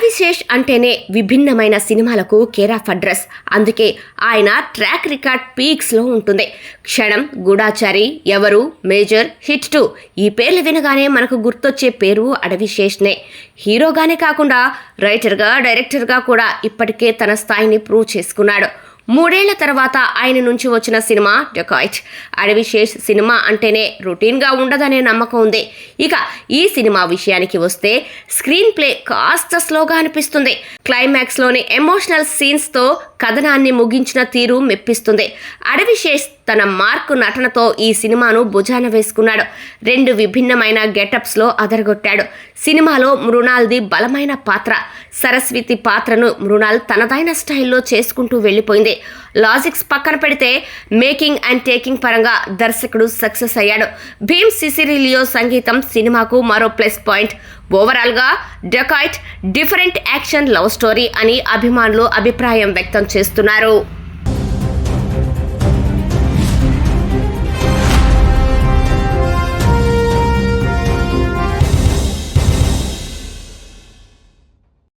అడవిశేష్ అంటేనే విభిన్నమైన సినిమాలకు కేర్ ఆఫ్ అడ్రస్. అందుకే ఆయన ట్రాక్ రికార్డ్ పీక్స్లో ఉంటుంది. క్షణం, గూఢాచారి, ఎవరు, మేజర్, హిట్ 2 ఈ పేర్లు వినగానే మనకు గుర్తొచ్చే పేరు అడవిశేష్నే. హీరోగానే కాకుండా రైటర్గా, డైరెక్టర్గా కూడా ఇప్పటికే తన స్థాయిని ప్రూవ్ చేసుకున్నాడు. 3 ఏళ్ల తర్వాత ఆయన నుంచి వచ్చిన సినిమా డెకాయిట్. అడవిశేష్ సినిమా అంటేనే రొటీన్గా ఉండదనే నమ్మకం ఉంది. ఇక ఈ సినిమా విషయానికి వస్తే స్క్రీన్ ప్లే కాస్త స్లోగా అనిపిస్తుంది. క్లైమాక్స్లోని ఎమోషనల్ సీన్స్తో కథనాన్ని ముగించిన తీరు మెప్పిస్తుంది. అడవిశేష్ తన మార్కు నటనతో ఈ సినిమాను భుజాన వేసుకున్నాడు. 2 విభిన్నమైన గెటప్స్లో అదరగొట్టాడు. సినిమాలో మృణాల్ది బలమైన పాత్ర. సరస్వతి పాత్రను మృణాల్ తనదైన స్టైల్లో చేసుకుంటూ వెళ్ళిపోయింది. లాజిక్స్ పక్కన పెడితే మేకింగ్ అండ్ టేకింగ్ పరంగా దర్శకుడు సక్సెస్ అయ్యాడు. భీమ్ సిసిరిలియో సంగీతం సినిమాకు మరో ప్లస్ పాయింట్. ఓవరాల్గా dacoit different action love story అని అభిమానులు అభిప్రాయం వ్యక్తం చేస్తున్నారు.